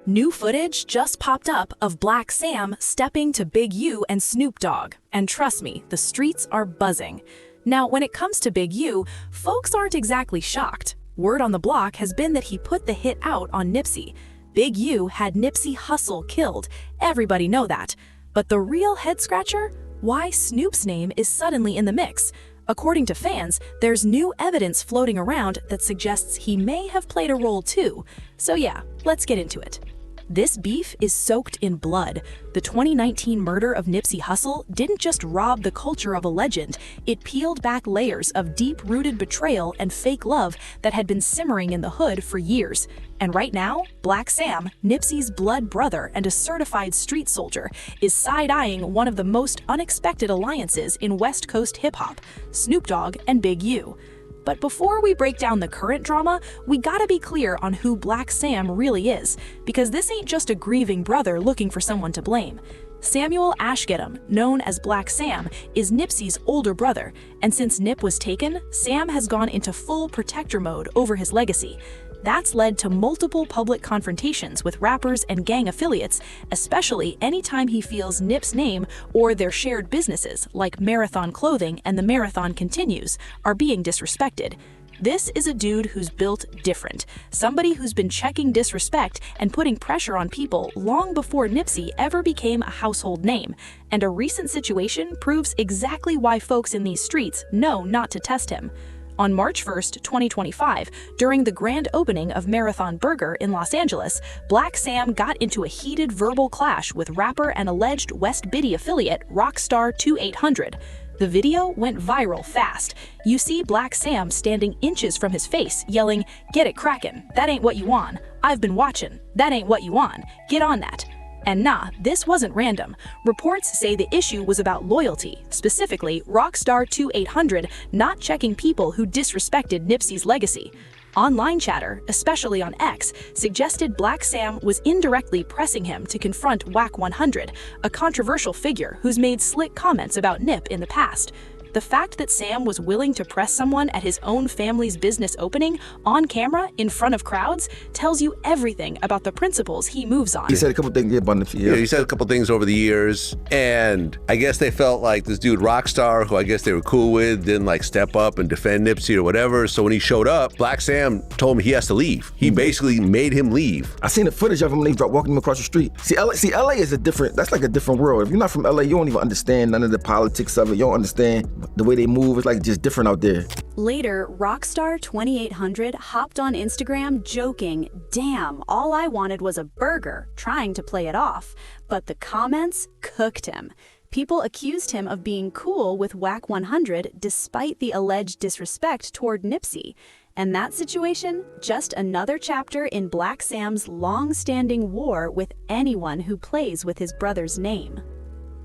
New footage just popped up of Black Sam stepping to Big U and Snoop Dogg, and trust me, the streets are buzzing. Now, when it comes to Big U, folks aren't exactly shocked. Word on the block has been that he put the hit out on Nipsey. Big U had Nipsey Hussle killed, everybody know that. But the real head-scratcher? Why Snoop's name is suddenly in the mix. According to fans, there's new evidence floating around that suggests he may have played a role too. So yeah, let's get into it. This beef is soaked in blood. The 2019 murder of Nipsey Hussle didn't just rob the culture of a legend, it peeled back layers of deep-rooted betrayal and fake love that had been simmering in the hood for years. And right now, Black Sam, Nipsey's blood brother and a certified street soldier, is side-eyeing one of the most unexpected alliances in West Coast hip-hop, Snoop Dogg and Big U. But before we break down the current drama, we gotta be clear on who Black Sam really is, because this ain't just a grieving brother looking for someone to blame. Samuel Ashgedam, known as Black Sam, is Nipsey's older brother, and since Nip was taken, Sam has gone into full protector mode over his legacy. That's led to multiple public confrontations with rappers and gang affiliates, especially anytime he feels Nip's name or their shared businesses, like Marathon Clothing and the Marathon Continues, are being disrespected. This is a dude who's built different, somebody who's been checking disrespect and putting pressure on people long before Nipsey ever became a household name. And a recent situation proves exactly why folks in these streets know not to test him. On March 1st, 2025, during the grand opening of Marathon Burger in Los Angeles, Black Sam got into a heated verbal clash with rapper and alleged West Biddy affiliate Rockstar 2800. The video went viral fast. You see Black Sam standing inches from his face, yelling, "Get it crackin', that ain't what you want. I've been watchin', that ain't what you want. Get on that." And nah, this wasn't random. Reports say the issue was about loyalty, specifically Rockstar 2800 not checking people who disrespected Nipsey's legacy. Online chatter, especially on X, suggested Black Sam was indirectly pressing him to confront Wack 100, a controversial figure who's made slick comments about Nip in the past. The fact that Sam was willing to press someone at his own family's business opening, on camera, in front of crowds, tells you everything about the principles he moves on. He said a couple things about the field. Yeah, he said a couple things over the years, and I guess they felt like this dude Rockstar, who I guess they were cool with, didn't like step up and defend Nipsey or whatever. So when he showed up, Black Sam told him he has to leave. He basically made him leave. I seen the footage of him when he was walking him across the street. See, LA is that's like a different world. If you're not from LA, you don't even understand none of the politics of it. You don't understand the way they move. It's like just different out there. Later, Rockstar 2800 hopped on Instagram joking, "Damn, all I wanted was a burger," trying to play it off. But the comments cooked him. People accused him of being cool with Wack 100 despite the alleged disrespect toward Nipsey. And that situation, just another chapter in Black Sam's long-standing war with anyone who plays with his brother's name.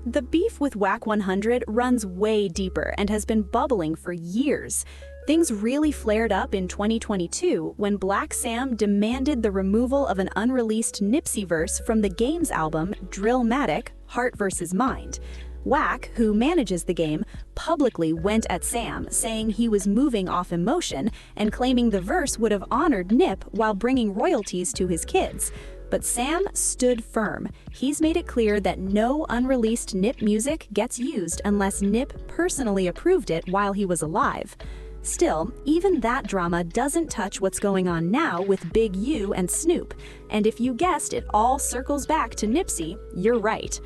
The beef with Wack 100 runs way deeper and has been bubbling for years. Things really flared up in 2022 when Black Sam demanded the removal of an unreleased Nipsey verse from the game's album Drillmatic: Heart vs. Mind. Wack, who manages the game, publicly went at Sam, saying he was moving off emotion and claiming the verse would have honored Nip while bringing royalties to his kids. But Sam stood firm. He's made it clear that no unreleased Nip music gets used unless Nip personally approved it while he was alive. Still, even that drama doesn't touch what's going on now with Big U and Snoop. And if you guessed it all circles back to Nipsey, you're right.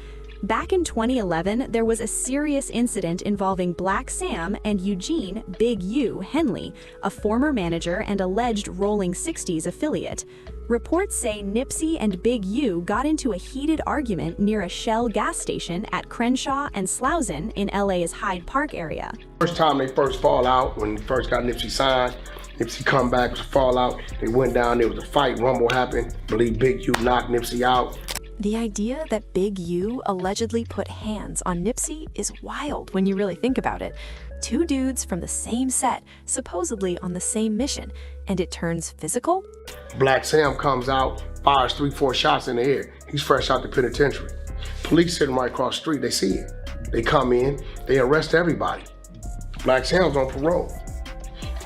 Back in 2011, there was a serious incident involving Black Sam and Eugene "Big U" Henley, a former manager and alleged Rolling 60s affiliate. Reports say Nipsey and Big U got into a heated argument near a Shell gas station at Crenshaw and Slauson in LA's Hyde Park area. First time they first fall out, when he first got Nipsey signed, Nipsey come back, was a fallout. They went down, there was a fight, rumble happened. I believe Big U knocked Nipsey out. The idea that Big U allegedly put hands on Nipsey is wild when you really think about it. Two dudes from the same set, supposedly on the same mission, and it turns physical? Black Sam comes out, fires 3-4 shots in the air. He's fresh out the penitentiary. Police sitting right across the street, they see it. They come in, they arrest everybody. Black Sam's on parole.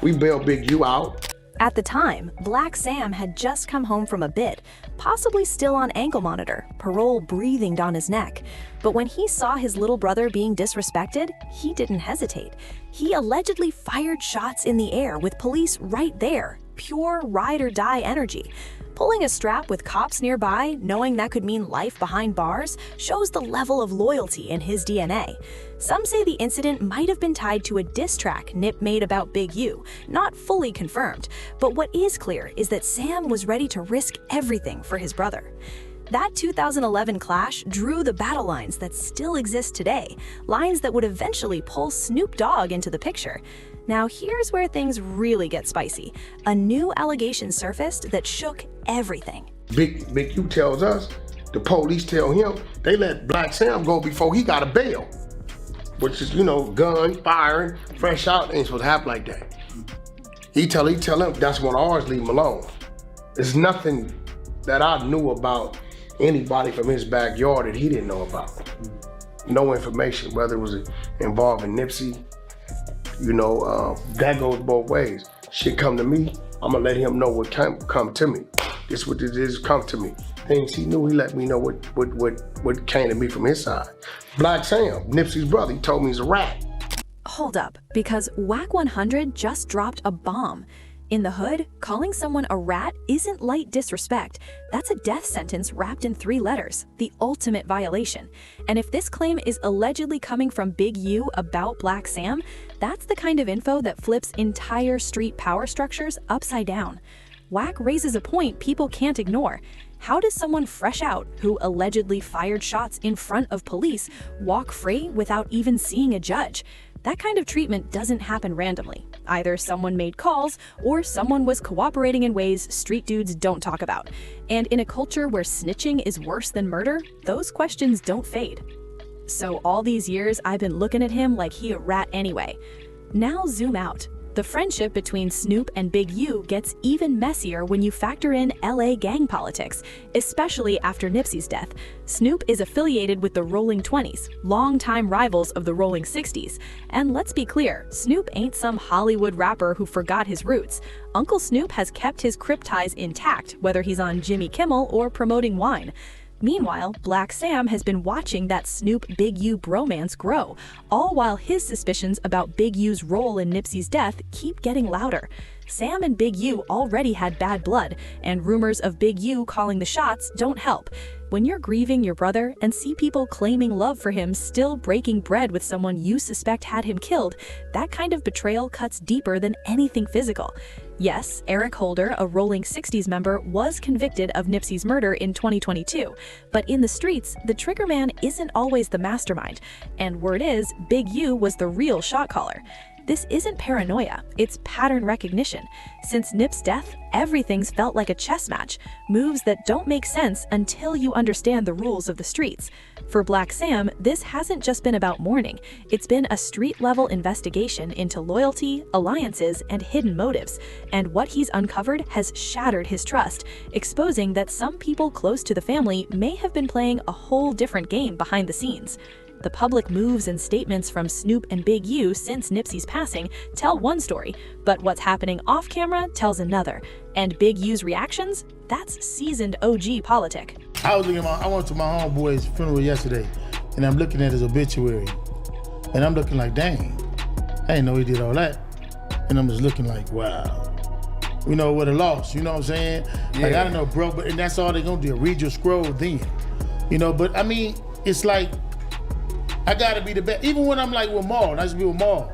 We bail Big U out. At the time, Black Sam had just come home from a bid. possibly still on ankle monitor, parole breathing down his neck. But when he saw his little brother being disrespected, he didn't hesitate. He allegedly fired shots in the air with police right there. Pure ride-or-die energy. Pulling a strap with cops nearby, knowing that could mean life behind bars, shows the level of loyalty in his DNA. Some say the incident might have been tied to a diss track Nip made about Big U, not fully confirmed, but what is clear is that Sam was ready to risk everything for his brother. That 2011 clash drew the battle lines that still exist today, lines that would eventually pull Snoop Dogg into the picture. Now here's where things really get spicy. A new allegation surfaced that shook everything. Big U tells us, the police tell him, they let Black Sam go before he got a bail. Which is, gun, firing, fresh out, ain't supposed to happen like that. He tell him that's when ours leave him alone. There's nothing that I knew about anybody from his backyard that he didn't know about. No information, whether it was involving Nipsey, that goes both ways. Shit come to me, I'm gonna let him know what come to me. This what it is, come to me. Things he knew, he let me know what came to me from his side. Black Sam, Nipsey's brother, he told me he's a rat. Hold up, because Whack 100 just dropped a bomb. In the hood, calling someone a rat isn't light disrespect. That's a death sentence wrapped in 3 letters, the ultimate violation. And if this claim is allegedly coming from Big U about Black Sam, that's the kind of info that flips entire street power structures upside down. Whack raises a point people can't ignore. How does someone fresh out, who allegedly fired shots in front of police, walk free without even seeing a judge? That kind of treatment doesn't happen randomly. Either someone made calls, or someone was cooperating in ways street dudes don't talk about. And in a culture where snitching is worse than murder, those questions don't fade. So all these years I've been looking at him like he a rat anyway. Now zoom out. The friendship between Snoop and Big U gets even messier when you factor in LA gang politics, especially after Nipsey's death. Snoop is affiliated with the Rolling 20s, longtime rivals of the Rolling 60s. And let's be clear, Snoop ain't some Hollywood rapper who forgot his roots. Uncle Snoop has kept his Crip ties intact, whether he's on Jimmy Kimmel or promoting wine. Meanwhile, Black Sam has been watching that Snoop-Big U bromance grow, all while his suspicions about Big U's role in Nipsey's death keep getting louder. Sam and Big U already had bad blood, and rumors of Big U calling the shots don't help. When you're grieving your brother and see people claiming love for him still breaking bread with someone you suspect had him killed, that kind of betrayal cuts deeper than anything physical. Yes, Eric Holder, a Rolling 60s member, was convicted of Nipsey's murder in 2022, but in the streets, the trigger man isn't always the mastermind, and word is, Big U was the real shot caller. This isn't paranoia, it's pattern recognition. Since Nip's death, everything's felt like a chess match, moves that don't make sense until you understand the rules of the streets. For Black Sam, this hasn't just been about mourning, it's been a street-level investigation into loyalty, alliances, and hidden motives. And what he's uncovered has shattered his trust, exposing that some people close to the family may have been playing a whole different game behind the scenes. The public moves and statements from Snoop and Big U since Nipsey's passing tell one story, but what's happening off camera tells another. And Big U's reactions? That's seasoned OG politic. I went to my homeboy's funeral yesterday, and I'm looking at his obituary, and I'm looking like, dang, I didn't know he did all that. And I'm just looking like, wow. What a loss, you know what I'm saying? Yeah. Like, I don't know, bro, and that's all they're gonna do, read your scroll then. But I mean, it's like, I gotta be the best. Even when I'm like with Maul, I should be with Maul.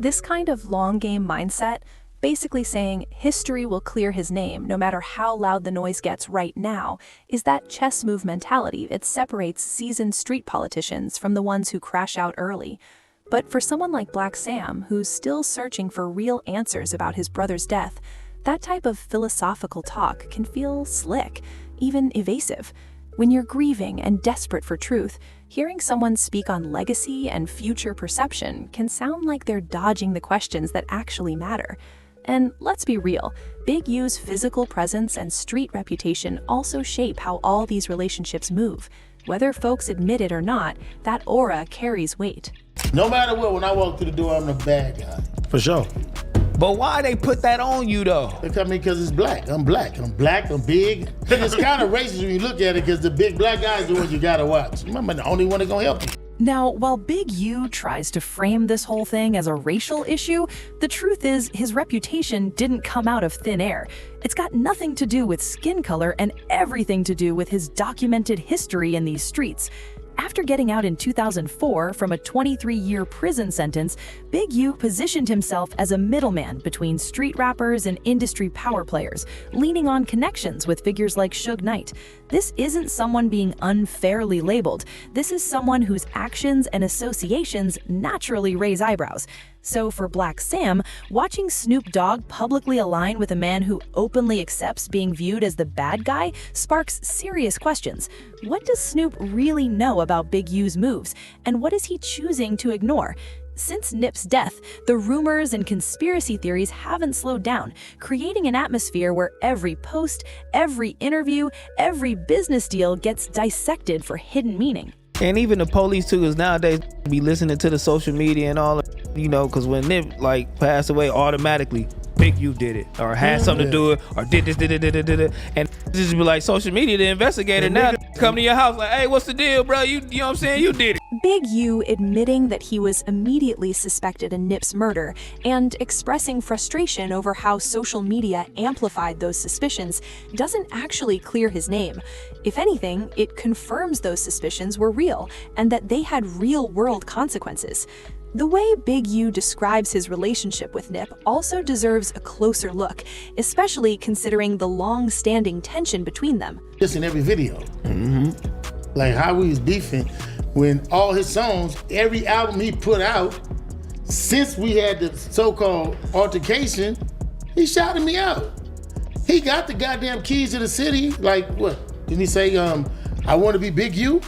This kind of long game mindset, basically saying history will clear his name no matter how loud the noise gets right now, is that chess move mentality that separates seasoned street politicians from the ones who crash out early. But for someone like Black Sam, who's still searching for real answers about his brother's death, that type of philosophical talk can feel slick, even evasive. When you're grieving and desperate for truth, hearing someone speak on legacy and future perception can sound like they're dodging the questions that actually matter. And let's be real, Big U's physical presence and street reputation also shape how all these relationships move. Whether folks admit it or not, that aura carries weight. No matter what, when I walk through the door, I'm the bad guy. For sure. But why they put that on you though? Because it's black. I'm black. I'm black. I'm big. It's kind of racist when you look at it because the big black guys are the ones you gotta watch. I'm the only one that's gonna help you. Now, while Big U tries to frame this whole thing as a racial issue, the truth is his reputation didn't come out of thin air. It's got nothing to do with skin color and everything to do with his documented history in these streets. After getting out in 2004 from a 23-year prison sentence, Big U positioned himself as a middleman between street rappers and industry power players, leaning on connections with figures like Suge Knight. This isn't someone being unfairly labeled. This is someone whose actions and associations naturally raise eyebrows. So for Black Sam, watching Snoop Dogg publicly align with a man who openly accepts being viewed as the bad guy sparks serious questions. What does Snoop really know about Big U's moves, and what is he choosing to ignore? Since Nip's death, the rumors and conspiracy theories haven't slowed down, creating an atmosphere where every post, every interview, every business deal gets dissected for hidden meaning. And even the police too, because nowadays be listening to the social media and all, because when Nip passed away, automatically Big U did it, or had something to do it, or did this, and just be like social media, the investigator now come to your house like, hey, what's the deal, bro? You know what I'm saying? You did it. Big U admitting that he was immediately suspected in Nip's murder and expressing frustration over how social media amplified those suspicions doesn't actually clear his name. If anything, it confirms those suspicions were real and that they had real-world consequences. The way Big U describes his relationship with Nip also deserves a closer look, especially considering the long-standing tension between them. Just in every video. Like how we was beefing when all his songs, every album he put out, since we had the so-called altercation, he shouted me out. He got the goddamn keys to the city. Like what? Didn't he say, I want to be Big U?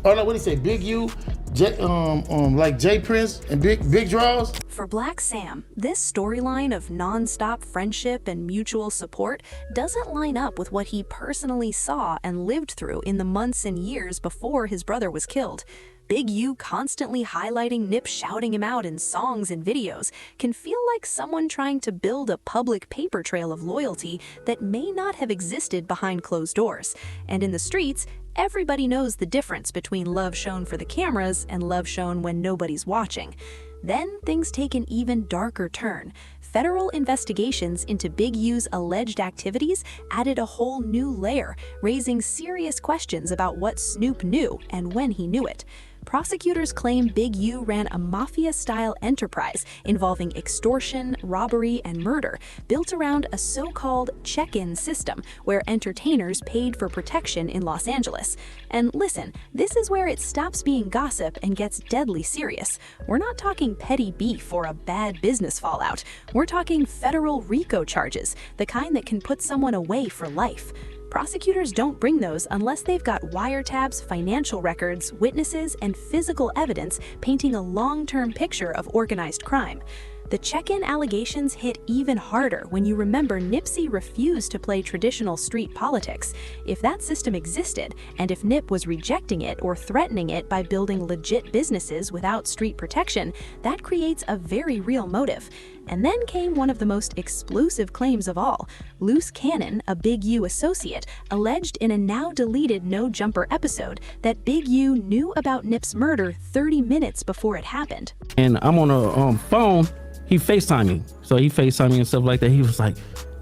Oh no, what did he say? Big U? Like J Prince and Big Draws? For Black Sam, this storyline of non-stop friendship and mutual support doesn't line up with what he personally saw and lived through in the months and years before his brother was killed. Big U constantly highlighting Nip shouting him out in songs and videos can feel like someone trying to build a public paper trail of loyalty that may not have existed behind closed doors. And in the streets, everybody knows the difference between love shown for the cameras and love shown when nobody's watching. Then things take an even darker turn. Federal investigations into Big U's alleged activities added a whole new layer, raising serious questions about what Snoop knew and when he knew it. Prosecutors claim Big U ran a mafia-style enterprise involving extortion, robbery, and murder, built around a so-called check-in system where entertainers paid for protection in Los Angeles. And listen, this is where it stops being gossip and gets deadly serious. We're not talking petty beef or a bad business fallout. We're talking federal RICO charges, the kind that can put someone away for life. Prosecutors don't bring those unless they've got wiretaps, financial records, witnesses, and physical evidence painting a long-term picture of organized crime. The check-in allegations hit even harder when you remember Nipsey refused to play traditional street politics. If that system existed, and if Nip was rejecting it or threatening it by building legit businesses without street protection, that creates a very real motive. And then came one of the most explosive claims of all. Loose Cannon, a Big U associate, alleged in a now-deleted No Jumper episode that Big U knew about Nip's murder 30 minutes before it happened. And I'm on a phone, he FaceTimed me. So he FaceTimed me and stuff like that. He was like,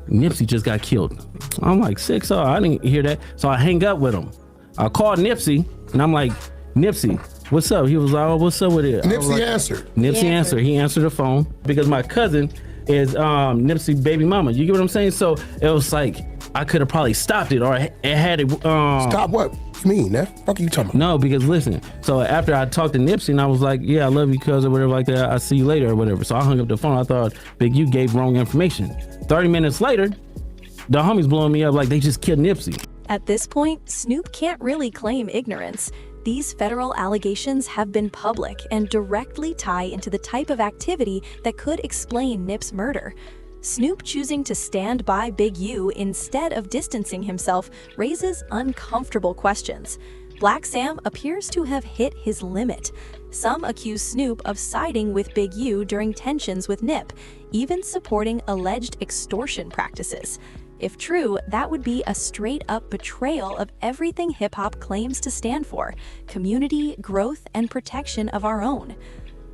Nipsey just got killed. I'm like, sick, so I didn't hear that. So I hang up with him. I called Nipsey, and I'm like, Nipsey, what's up? He was like, oh, what's up with it? Nipsey answered. Nipsey answered. He answered the phone because my cousin is Nipsey baby mama. You get what I'm saying? So it was like, I could have probably stopped it, or it had it. Stop what? You mean, Neff? What are you talking about? No, because listen, so after I talked to Nipsey and I was like, yeah, I love you, cuz, or whatever like that, I'll see you later or whatever. So I hung up the phone. I thought Big U gave wrong information. 30 minutes later, the homies blowing me up like they just killed Nipsey. At this point, Snoop can't really claim ignorance. These federal allegations have been public and directly tie into the type of activity that could explain Nip's murder. Snoop choosing to stand by Big U instead of distancing himself raises uncomfortable questions. Black Sam appears to have hit his limit. Some accuse Snoop of siding with Big U during tensions with Nip, even supporting alleged extortion practices. If true, that would be a straight-up betrayal of everything hip-hop claims to stand for: community, growth, and protection of our own.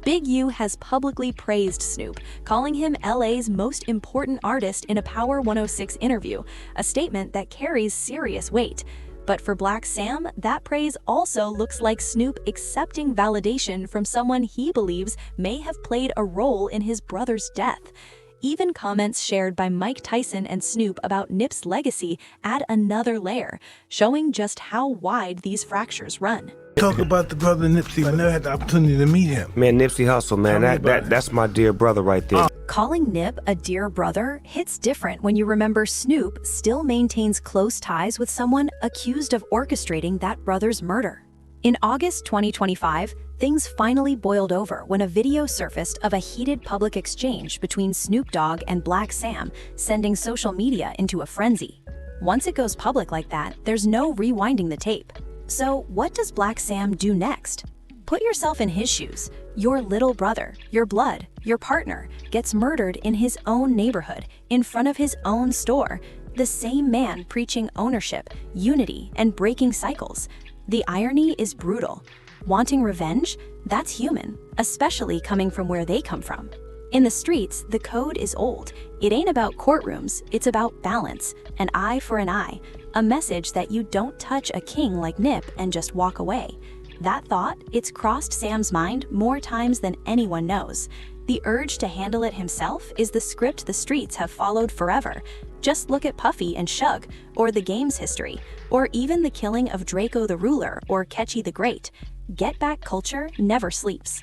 Big U has publicly praised Snoop, calling him LA's most important artist in a Power 106 interview, a statement that carries serious weight. But for Black Sam, that praise also looks like Snoop accepting validation from someone he believes may have played a role in his brother's death. Even comments shared by Mike Tyson and Snoop about Nip's legacy add another layer, showing just how wide these fractures run. Talk about the brother Nipsey. I never had the opportunity to meet him. Man, Nipsey Hussle, man, that's my dear brother right there. Calling Nip a dear brother hits different when you remember Snoop still maintains close ties with someone accused of orchestrating that brother's murder. In August 2025, things finally boiled over when a video surfaced of a heated public exchange between Snoop Dogg and Black Sam, sending social media into a frenzy. Once it goes public like that, there's no rewinding the tape. So what does Black Sam do next? Put yourself in his shoes. Your little brother, your blood, your partner, gets murdered in his own neighborhood, in front of his own store. The same man preaching ownership, unity, and breaking cycles. The irony is brutal. Wanting revenge? That's human, especially coming from where they come from. In the streets, the code is old. It ain't about courtrooms, it's about balance, an eye for an eye, a message that you don't touch a king like Nip and just walk away. That thought, it's crossed Sam's mind more times than anyone knows. The urge to handle it himself is the script the streets have followed forever. Just look at Puffy and Shug, or the game's history, or even the killing of Draco the Ruler or Ketchy the Great. Get back culture never sleeps.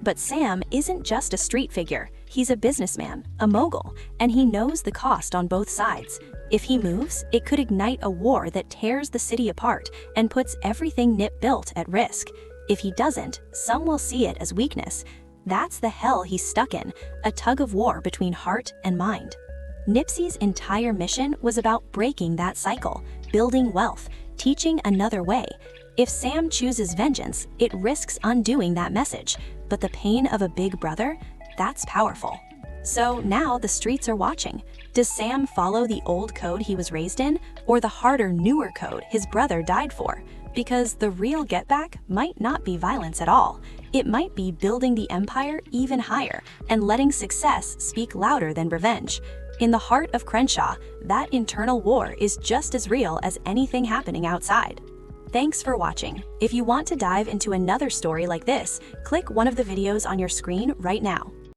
But Sam isn't just a street figure. He's a businessman, a mogul, and he knows the cost on both sides. If he moves, it could ignite a war that tears the city apart and puts everything Nip built at risk. If he doesn't, some will see it as weakness. That's the hell he's stuck in, a tug of war between heart and mind. Nipsey's entire mission was about breaking that cycle, building wealth, teaching another way. If Sam chooses vengeance, it risks undoing that message. But the pain of a big brother, that's powerful. So now the streets are watching. Does Sam follow the old code he was raised in, or the harder, newer code his brother died for? Because the real get back might not be violence at all. It might be building the empire even higher and letting success speak louder than revenge. In the heart of Crenshaw, that internal war is just as real as anything happening outside. Thanks for watching. If you want to dive into another story like this, click one of the videos on your screen right now.